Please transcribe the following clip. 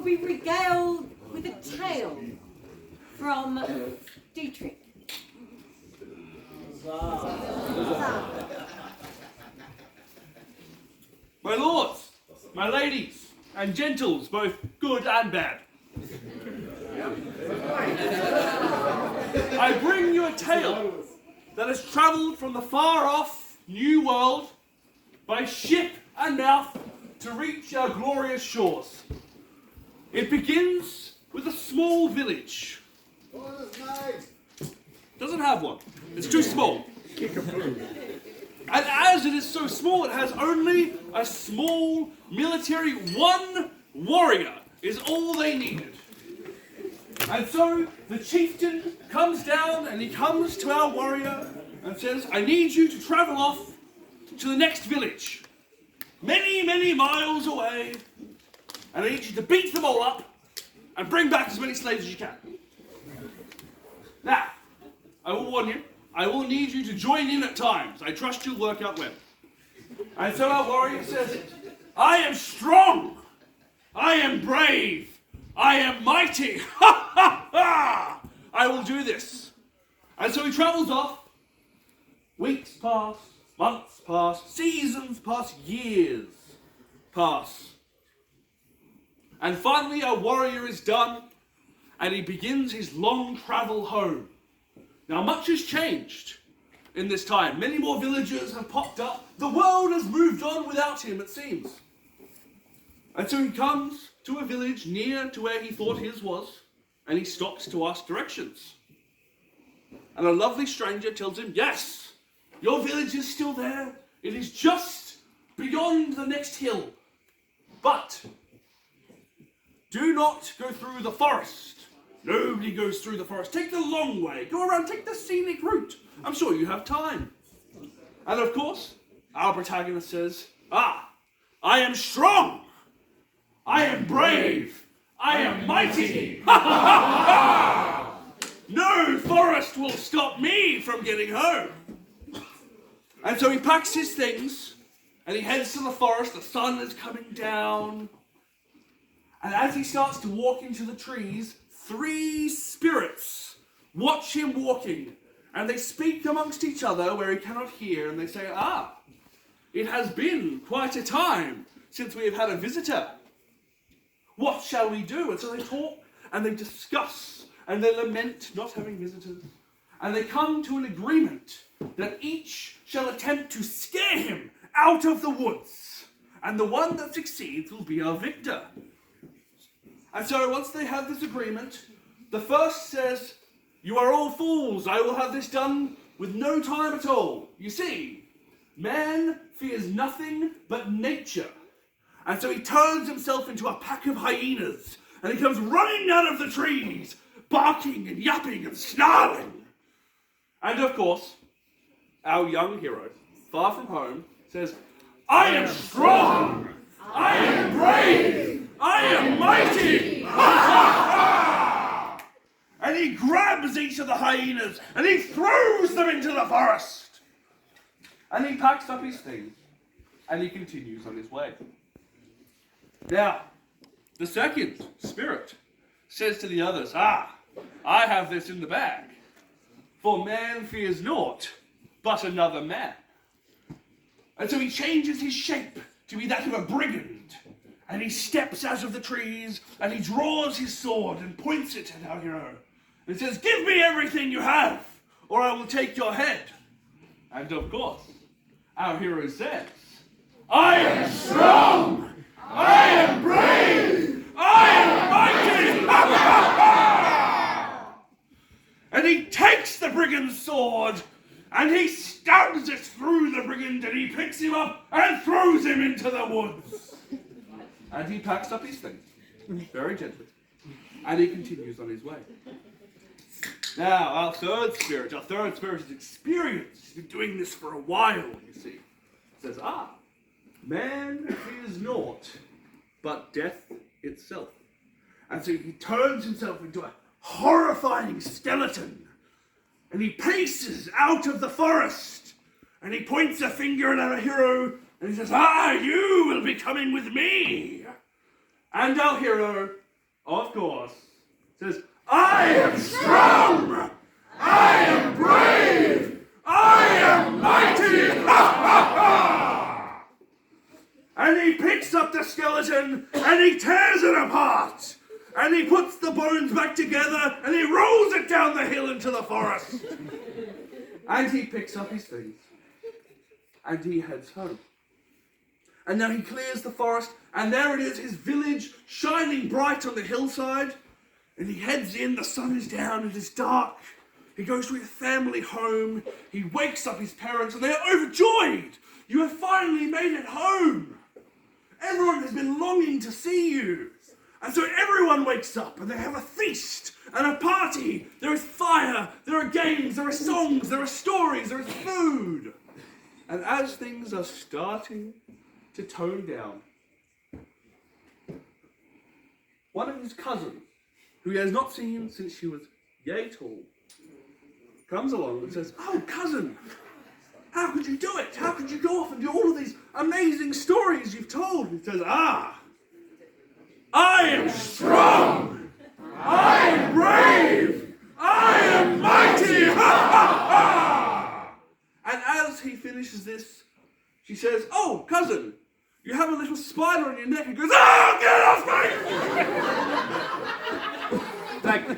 will be regaled with a tale from Dytryk. My lords, my ladies, and gentles, both good and bad. I bring you a tale that has travelled from the far-off New World by ship and mouth to reach our glorious shores. It begins with a small village. Doesn't have one. It's too small. And as it is so small, it has only a small military. One warrior is all they needed. And so the chieftain comes down and he comes to our warrior and says, I need you to travel off to the next village. Many, many miles away. And I need you to beat them all up and bring back as many slaves as you can. Now, I will warn you, I will need you to join in at times. I trust you'll work out well. And so our warrior says, I am strong. I am brave. I am mighty. Ha ha ha! I will do this. And so he travels off. Weeks pass, months pass, seasons pass, years pass. And finally our warrior is done and he begins his long travel home. Now much has changed in this time. Many more villagers have popped up. The world has moved on without him, it seems. And so he comes to a village near to where he thought his was, and he stops to ask directions. And a lovely stranger tells him, yes, your village is still there. It is just beyond the next hill. But do not go through the forest. Nobody goes through the forest. Take the long way. Go around, take the scenic route. I'm sure you have time. And of course, our protagonist says, I am strong. I am brave. I am mighty. No forest will stop me from getting home. And so he packs his things and he heads to the forest. The sun is coming down. And as he starts to walk into the trees, 3 spirits watch him walking, and they speak amongst each other where he cannot hear, and they say, it has been quite a time since we have had a visitor. What shall we do? And so they talk, and they discuss, and they lament not having visitors, and they come to an agreement that each shall attempt to scare him out of the woods, and the one that succeeds will be our victor. And so once they have this agreement, the first says, you are all fools. I will have this done with no time at all. You see, man fears nothing but nature. And so he turns himself into a pack of hyenas, and he comes running out of the trees, barking and yapping and snarling. And of course, our young hero, far from home, says, I am strong. I am brave. I am mighty! And he grabs each of the hyenas and he throws them into the forest. And he packs up his things and he continues on his way. Now, the second spirit says to the others, I have this in the bag. For man fears naught but another man. And so he changes his shape to be that of a brigand. And he steps out of the trees, and he draws his sword and points it at our hero. And says, give me everything you have, or I will take your head. And of course, our hero says, I am strong, I am brave, I am mighty. And he takes the brigand's sword, and he stabs it through the brigand, and he picks him up and throws him into the woods. And he packs up his things, very gently, and he continues on his way. Now, our third spirit is experienced. He's been doing this for a while, you see. Says, man fears naught but death itself. And so he turns himself into a horrifying skeleton, and he paces out of the forest, and he points a finger at our hero, and he says, you will be coming with me. And our hero of course, says, I am strong! I am brave! I am mighty! Ha ha ha! And he picks up the skeleton and he tears it apart. And he puts the bones back together and he rolls it down the hill into the forest. And he picks up his things. And he heads home. And now he clears the forest, and there it is, his village, shining bright on the hillside. And he heads in, the sun is down, it is dark. He goes to his family home, he wakes up his parents, and they are overjoyed. You have finally made it home. Everyone has been longing to see you. And so everyone wakes up, and they have a feast and a party. There is fire, there are games, there are songs, there are stories, there is food. And as things are starting to tone down, one of his cousins, who he has not seen since she was yay tall, comes along and says, oh, cousin, how could you do it? How could you go off and do all of these amazing stories you've told? He says, I am strong, I am brave, I am mighty, ha ha ha! And as he finishes this, she says, oh, cousin, you have a little spider on your neck. He goes, oh, get off me! Thank you.